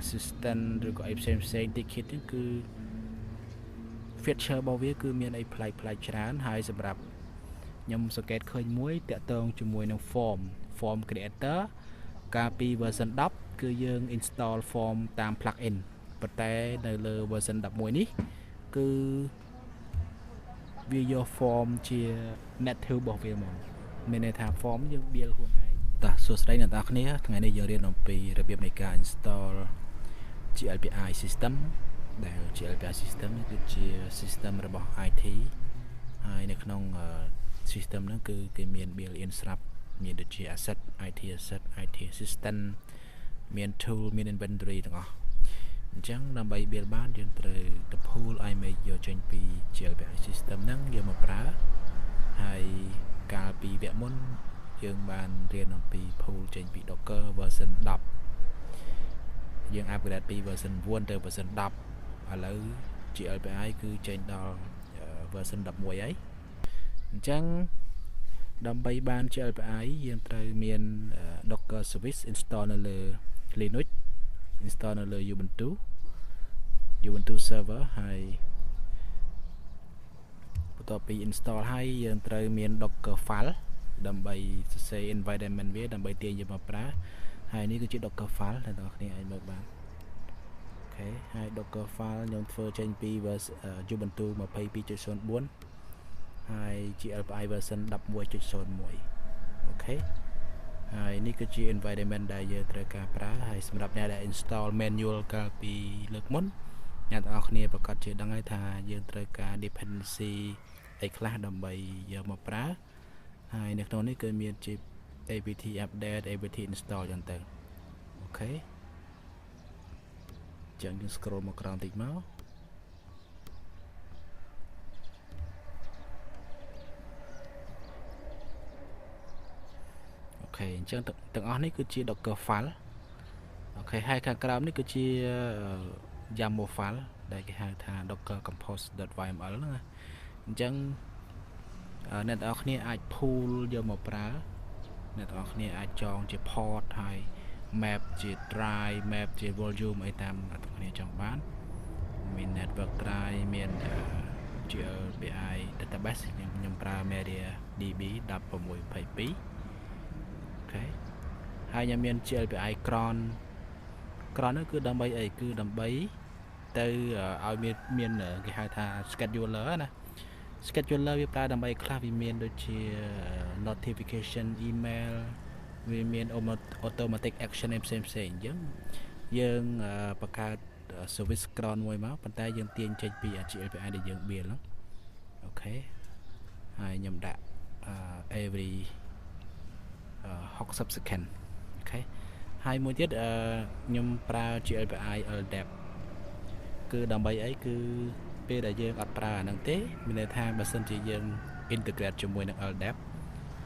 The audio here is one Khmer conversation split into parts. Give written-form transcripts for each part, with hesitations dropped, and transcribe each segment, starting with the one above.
assistant ឬក៏អីផ្សេងតិចទៀតគឺ feature របស់វាគឺមានអីប្លែកច្រើនហើយសម្រាប់ខ្ញុំសង្កេតឃើញមួយតាក់ទងជាមួយនឹង form creator កាលពី version 10 គឺយើង install form តាម plugin ប៉ុន្តែនៅលើ version 11 នេះគឺវាយក form ជា native របស់វាមកមានន័យថា form យើង build ខ្លួនឯងតោះសួស្តីអ្នកនរគ្នាថ្ងៃនេះយើងរៀនអំពីរបៀបនៃការ install GLPI system ដែល GLPI system គឺជា system របស់ IT ហើយនៅក្នុង system ហ្នឹងគឺគេមាន build in ស្រាប់មានដូចជា asset IT assistant មាន tool មាន inventory ទាំងអស់អញ្ចឹងដើម្បី build បានយើងត្រូវទៅ pull image យកចេញពី GLPI system ហ្នឹងយកមកប្រើហើយកាលពីវគ្គមុនយើងបានរៀនអំពី pull ចេញពី Docker version 10យើង upgrade ពី version 9 ទៅ version 10ឥឡូវ GLPI គឺចេញដល់ version 11ហើយអញ្ចឹងដើម្បីបាន GLPI យើងត្រូវមាន Docker service install នៅលើ Linux install នៅលើ Ubuntu server ហើយបន្ទាប់ពី install ហើយយើងត្រូវមាន Docker file ដើម្បីសរសេរ environment វាដើម្បីទាញយកមកប្រើហើយនេះគឺជា Docker file ដែលអ្នកនរគ្នាអាចមើលបានអូខេហើយ Docker file ខ្ញុំធ្វើចេញពី Ubuntu 22.04 ហើយ GLPI version 11.01 អូខេហើយនេះគឺជា environment ដែលយើងត្រូវការប្រើហើយសម្រាប់អ្នកដែល install manual កាលពីលើកមុនអ្នកទាំងអស់គ្នាប្រកាសជាដឹងហើយថាយើងត្រូវការ dependency អីខ្លះដើម្បីយកមកប្រើហើយនៅក្នុងនេះគឺមានជា apt update apt install ចឹងទៅអូខេចឹងយើង scroll មកក្រោមតិចមកអូខេអញ្ចឹងទាំងអស់នេះគឺជា Docker file អូខេហើយខាងក្រោមនេះគឺជា YAML file ដែលគេហៅថា docker compose.yml ហ្នឹងណាអញ្ចឹងអ្នកទាំងអស់គ្នាអាច pull យកមកប្រើអ្នកទាំងអស់គ្នាអាចចងជា port ហើយ map ជា drive map ជា volume អីតាមអ្នកទាំងគ្នាចង់បានមាន network drive មាន GLPI database ខ្ញុំប្រើ MariaDB 1622អូខេហើយខ្ញុំមាន GLPI cron នោះគឺដើម្បីអីគឺដើម្បីទៅឲ្យមានគេហៅថា scheduler ណា scheduler វាប្រើដើម្បីខ្លះវាមានដូចជា notification email វាមាន automatic action ផ្សេងអញ្ចឹងយើងបង្កើត service cron មួយមកប៉ុន្តែយើងទាញចេញពី GLPI ដែលយើង build ហ្នឹងអូខេហើយខ្ញុំដាក់ every 60 second អូខេហើយមួយទៀតខ្ញុំប្រើ GLPI LDAP គឺដើម្បីអីគឺពេលដែលយើងអត់ប្រើអាហ្នឹងទេមានន័យថាបើសិនជាយើង integrate ជាមួយនឹង LDAP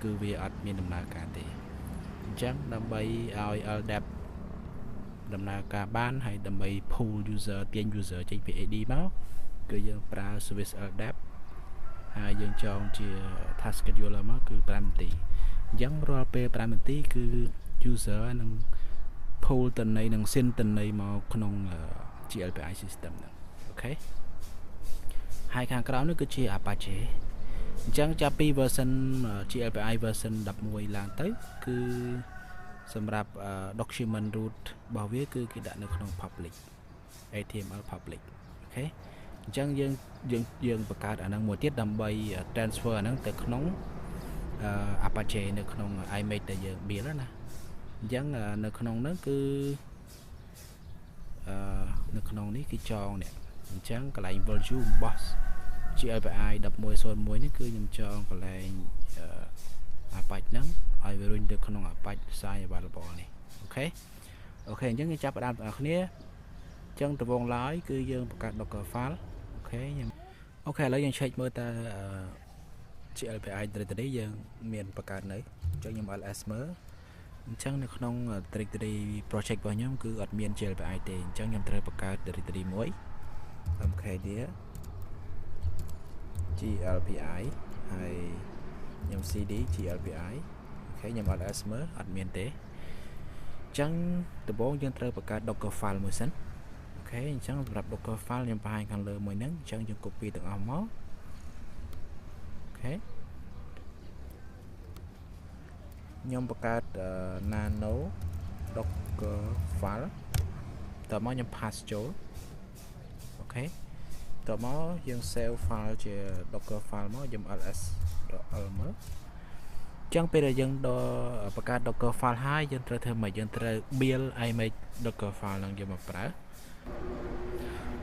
គឺវាអត់មានដំណើរការទេអញ្ចឹងដើម្បីឲ្យ LDAP ដំណើរការបានហើយដើម្បី pull user ទាញ user ចេញពី AD មកគឺយើងប្រើ service LDAP ហើយយើងចងជា task scheduler មកគឺ5នាទីអញ្ចឹងរាល់ពេល5នាទីគឺ user នឹង pull តន័យនឹង send តន័យមកក្នុង GLPI system ហ្នឹងអូខេហើយខាងក្រោមនេះគឺជា Apache អញ្ចឹងចាប់ពី version GLPI version 11ឡើងទៅគឺសម្រាប់ document root របស់វាគឺគេដាក់នៅក្នុង public HTML public អូខេអញ្ចឹងយើងបង្កើតអាហ្នឹងមួយទៀតដើម្បី transfer អាហ្នឹងទៅក្នុង Apache នៅក្នុង image ដែលយើង build ណាអញ្ចឹងនៅក្នុងហ្នឹងគឺនៅក្នុងនេះគឺចងនេះអញ្ចឹងកន្លែង volume box GLPI 1101នេះគឺខ្ញុំចងកន្លែងApache ហ្នឹងឲ្យវារុញទៅក្នុង Apache site available នេះអូខេអញ្ចឹងយើងចាប់ផ្ដើមបងប្អូនគ្នាអញ្ចឹងដំបូងឡើយគឺយើងបង្កើត Docker file អូខេឥឡូវយើង check មើលតើ GLPI directory យើងមានបង្កើតនៅអញ្ចឹងខ្ញុំ ls មើលអញ្ចឹងនៅក្នុង directory project របស់ខ្ញុំគឺអត់មាន GLPI ទេអញ្ចឹងខ្ញុំត្រូវបង្កើត directory មួយ mkdir GLPI ហើយខ្ញុំ cd GLPI អូខេខ្ញុំ ls មើលអត់មានទេ ចឹងដំបូងយើងត្រូវបង្កើត Docker file មួយសិនអូខេអញ្ចឹងសម្រាប់ Docker file ខ្ញុំបង្ហាញខាងលើមួយហ្នឹងអញ្ចឹងយើង copy ទាំងអស់មកអូខេខ្ញុំបង្កើត nano Docker file តើមកខ្ញុំ pass ចូលអូខេតើមកយើង save file ជា Docker file មកយើង ls.l មើលចឹងពេលដែលយើងបង្កើត Docker file ហើយយើងត្រូវធ្វើម៉េចយើងត្រូវ build image Docker file នឹងយកមកប្រើ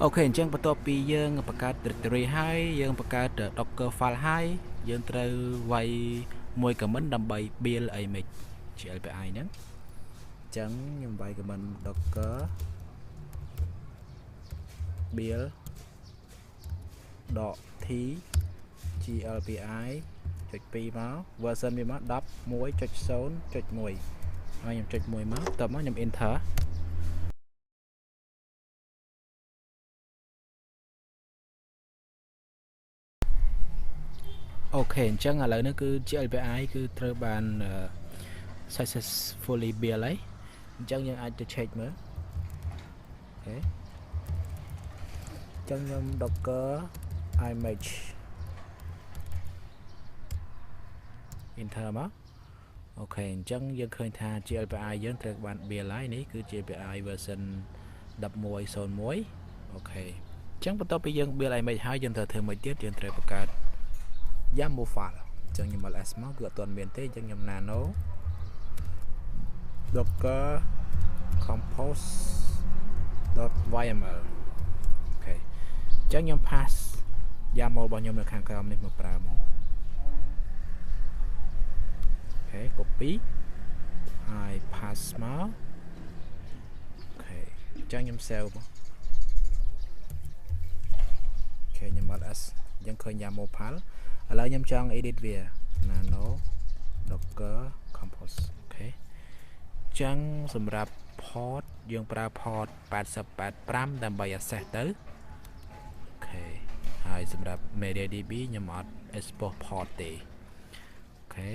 អូខេអញ្ចឹងបន្ទាប់ពីយើងបង្កើត directory ហើយយើងបង្កើត Docker file ហើយយើងត្រូវវាយមួយ comment ដើម្បី build image ជា API ហ្នឹងអញ្ចឹងខ្ញុំវាយ comment Docker build .t glpi ចុច2មក version វាមក 11.0.1 ហើយខ្ញុំចុច1មកតបមកខ្ញុំ enter អូខេអញ្ចឹងឥឡូវនេះគឺ GLPI គឺត្រូវបាន successfully build ហើយអញ្ចឹងយើងអាចទៅ check មើលអូខេអញ្ចឹងខ្ញុំ Docker image enter មកអូខេអញ្ចឹងយើងឃើញថា GLPI យើងត្រូវបាន build ហើយនេះគឺ GLPI version 11.01 អូខេអញ្ចឹងបន្ទាប់ពីយើង build image ហើយយើងត្រូវធ្វើមួយទៀតយើងត្រូវបង្កើត YAML file អញ្ចឹងខ្ញុំ ls មកគឺអត់ទាន់មានទេអញ្ចឹងខ្ញុំ nano docker compose.yml អូខេអញ្ចឹងខ្ញុំ pass YAML របស់ខ្ញុំនៅខាងក្រោមនេះមកប្រើមកអូខេ copy ហើយ pass មកអូខេអញ្ចឹងខ្ញុំ save មកអូខេខ្ញុំ ls អញ្ចឹងឃើញ YAML file ឥឡូវខ្ញុំចង់ edit វា nano docker compose អូខេអញ្ចឹងសម្រាប់ port យើងប្រើ port 8085ដើម្បី access ទៅអូខេហើយសម្រាប់ MariaDB ខ្ញុំអត់ export port ទេអូខេ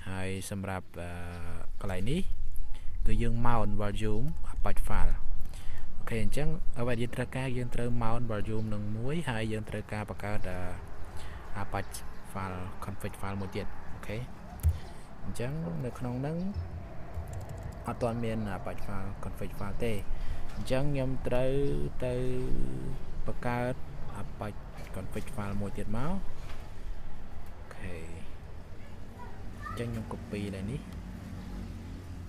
ហើយសម្រាប់កន្លែងនេះគឺយើង mount volume Apache file អូខេអញ្ចឹងអ្វីដែលយើងត្រូវការយើងត្រូវ mount volume នឹងមួយហើយយើងត្រូវការបង្កើត Apache file config file មួយទៀតអូខេអញ្ចឹងនៅក្នុងហ្នឹងអត់ទាន់មាន Apache file config file ទេអញ្ចឹងខ្ញុំត្រូវទៅបង្កើត Apache config file មួយទៀតមកអូខេអញ្ចឹងខ្ញុំ copy ដែរនេះ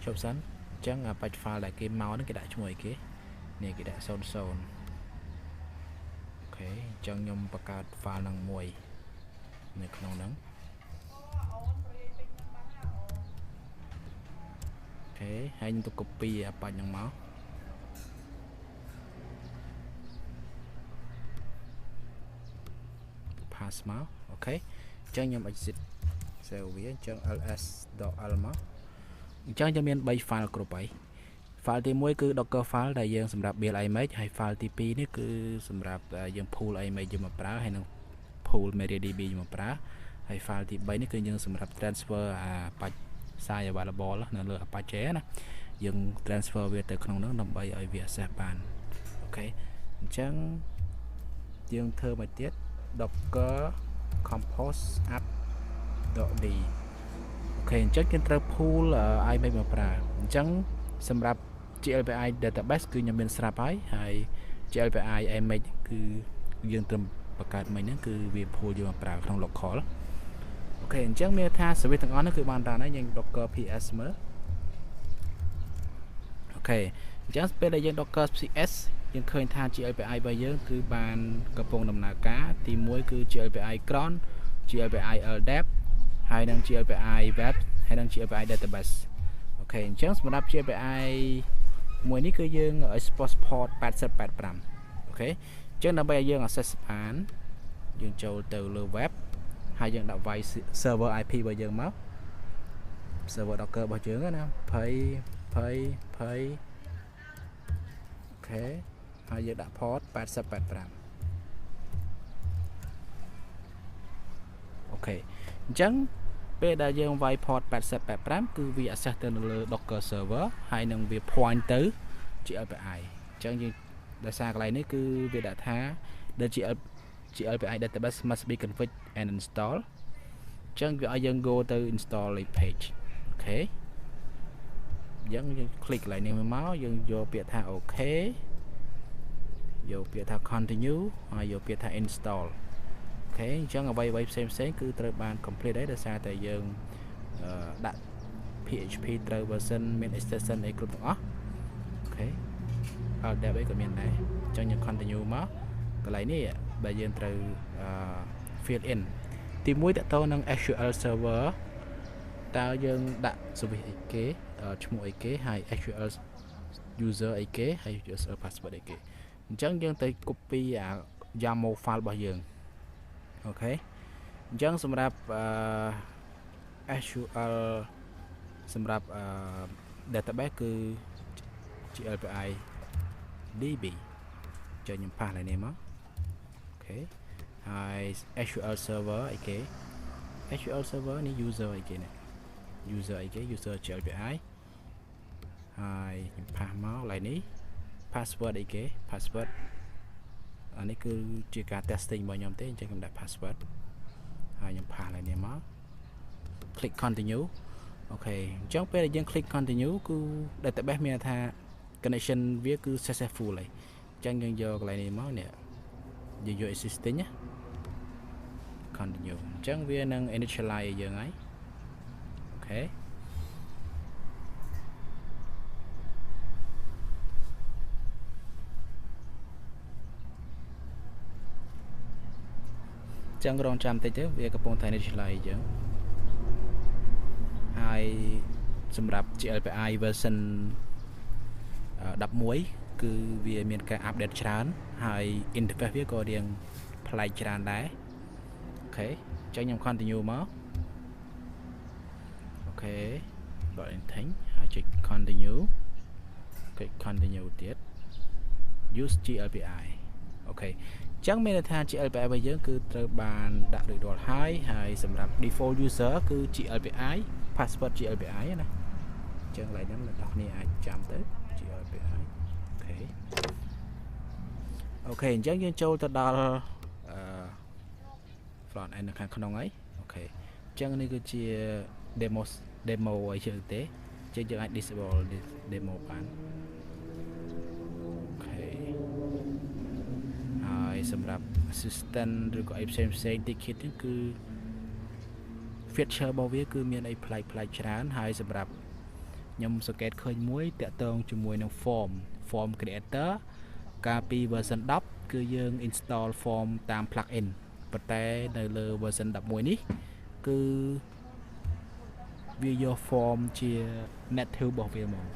ជប់សិនអញ្ចឹង Apache file ដែលគេមកហ្នឹងគេដាក់ឈ្មោះអីគេនេះគេដាក់00អូខេអញ្ចឹងខ្ញុំបង្កើត file ហ្នឹងមួយនៅក្នុងហ្នឹងអូខេហើយខ្ញុំទៅ copy Apache ហ្នឹងមកpass មកអូខេអញ្ចឹងខ្ញុំ exit save វាអញ្ចឹង ls.l មកអញ្ចឹងយើងមាន3 file គ្រប់ហើយ file ទី1គឺ docker file ដែលយើងសម្រាប់ build image ហើយ file ទី2នេះគឺសម្រាប់យើង pull image យកមកប្រើហើយនឹង pull MariaDB យកមកប្រើហើយ file ទី3នេះគឺយើងសម្រាប់ transfer Apache size available នៅលើ Apache ណាយើង transfer វាទៅក្នុងនោះដើម្បីឲ្យវា access បានអូខេអញ្ចឹងយើងធ្វើមកទៀត docker compose app.d អូខេអញ្ចឹងយើងត្រូវ pull image មកប្រើអញ្ចឹងសម្រាប់ GLPI database គឺខ្ញុំមានស្រាប់ហើយ GLPI image គឺយើងត្រឹមបង្កើតមិញហ្នឹងគឺវា pull យកមកប្រើក្នុង local អូខេអញ្ចឹងមានថា service ទាំងអស់ហ្នឹងគឺបានតាមហើយយើង docker ps មើលអូខេអញ្ចឹងពេលដែលយើង docker ps យើងឃើញថា GLPI របស់យើងគឺបានកំពុងដំណើរការទី1គឺ GLPI cron GLPI ldap ហើយនឹង GLPI web ហើយនឹង GLPI database អូខេអញ្ចឹងសម្រាប់ GLPI មួយនេះគឺយើង export port 8085អូខេអញ្ចឹងដើម្បីឲ្យយើង access បានយើងចូលទៅលើ web ហើយយើងដាក់វាយ server IP របស់យើងមក server docker របស់យើងណា20 អូខេហើយយើងដាក់ port 8085អូខេអញ្ចឹង ពេលដែលយើងវាយ port 8085គឺវា access ទៅលើ Docker server ហើយនឹងវា point ទៅ GLPI អញ្ចឹងយើងដោយសារកន្លែងនេះគឺវាដាក់ថា the GLPI database must be configured and installed អញ្ចឹងវាឲ្យយើង go ទៅ install page អូខេអញ្ចឹងយើង click កន្លែងនេះមកយើងយកពាក្យថា OK យកពាក្យថា continue ហើយយកពាក្យថា install អូខេអញ្ចឹងអ្វីៗផ្សេងគឺត្រូវបាន complete ហើយដោយសារតែយើងដាក់ PHP ត្រូវ version មាន extension អីគ្រប់ទាំងអស់អូខេ LDAP អីក៏មានដែរអញ្ចឹងយើង continue មកកន្លែងនេះដែលយើងត្រូវ fill in ទី1តទៅនឹង SQL server តើយើងដាក់ service អីគេឈ្មោះអីគេហើយ SQL user អីគេហើយ user password អីគេអញ្ចឹងយើងទៅ copy អា YAML file របស់យើងអូខេអញ្ចឹងសម្រាប់SQL សម្រាប់database គឺ GLPI DB ចុះខ្ញុំប៉ះឡើងនេះមកអូខេហើយ SQL server អីគេ SQL server នេះ user អីគេនេះ user អីគេ user GLPI ហើយខ្ញុំប៉ះមកឡើងនេះ password អីគេ password អានេះគឺជាការ testing របស់ខ្ញុំទេអញ្ចឹងខ្ញុំដាក់ password ហើយខ្ញុំផាសឡើងនេះមក click continue អូខេអញ្ចឹងពេលដែលយើង click continue គឺ database មានថា connection វាគឺ successful ហើយអញ្ចឹងយើងយកកន្លែងនេះមកនេះយើងយក existing ណា continue អញ្ចឹងវានឹង initialize ឲ្យយើងហើយអូខេចឹងរងចាំតិចទៅវាកំពុងតែ initialize អញ្ចឹងហើយសម្រាប់ GLPI version 11គឺវាមានការ update ច្រើនហើយ interface វាក៏រៀងប្លែកច្រើនដែរអូខេអញ្ចឹងខ្ញុំ continue មកអូខេ dot intent ហើយចុច continue ចុច continue ទៀត use GLPI អូខេអញ្ចឹងមានន័យថា GLPI របស់យើងគឺត្រូវបានដាក់រួចរាល់ហើយសម្រាប់ default user គឺ GLPI password GLPI ណាអញ្ចឹងឡើយហ្នឹងអ្នកនរគ្នាអាចចាំទៅ GLPI អូខេអញ្ចឹងយើងចូលទៅដល់front end នៅខាងក្នុងហើយអូខេអញ្ចឹងនេះគឺជា demo អីជើងទេអញ្ចឹងយើងអាច disable demo បានអូខេហើយសម្រាប់ assistant ឬក៏អីផ្សេងតិចទៀតគឺ feature របស់វាគឺមានអីប្លែកច្រើនហើយសម្រាប់ខ្ញុំសង្កេតឃើញមួយតាក់ទងជាមួយនឹង form creator កាលពី version 10គឺយើង install form តាម plugin ប៉ុន្តែនៅលើ version 11នេះគឺវាយក form ជា native របស់វាមក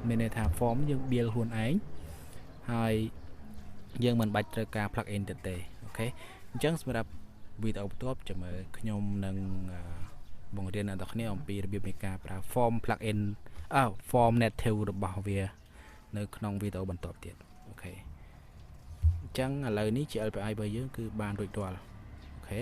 មានន័យថា form យើង build ខ្លួនឯងហើយយើងមិនបាច់ត្រូវការ plugin ទេអូខេអញ្ចឹងសម្រាប់វីដេអូបន្ទាប់ចាំមើលខ្ញុំនឹងបង្រៀនអ្នកនរគ្នាអំពីរបៀបនៃការប្រើ form plugin form native របស់វានៅក្នុងវីដេអូបន្ទាប់ទៀតអូខេអញ្ចឹងឥឡូវនេះ GLPI របស់យើងគឺបានរួចរាល់អូខេ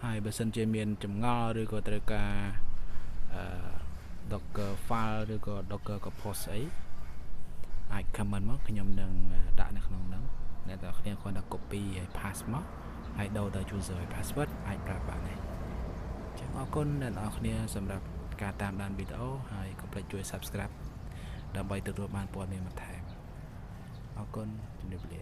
ហើយបើសិនជាមានចម្ងល់ឬក៏ត្រូវការ Docker file ឬក៏ Docker compose អីអាច comment មកខ្ញុំនឹងដាក់នៅក្នុងហ្នឹងអ្នកទាំងគ្នាគ្រាន់តែ copy ហើយ pass មកហើយដូរទៅ user ហើយ password អាចប្រើបានដែរអញ្ចឹងអរគុណអ្នកទាំងគ្នាសម្រាប់ការតាមដានវីដេអូហើយកុំភ្លេចជួយ subscribe ដើម្បីទទួលបានព័ត៌មានបន្ថែមអរគុណជំរាបលា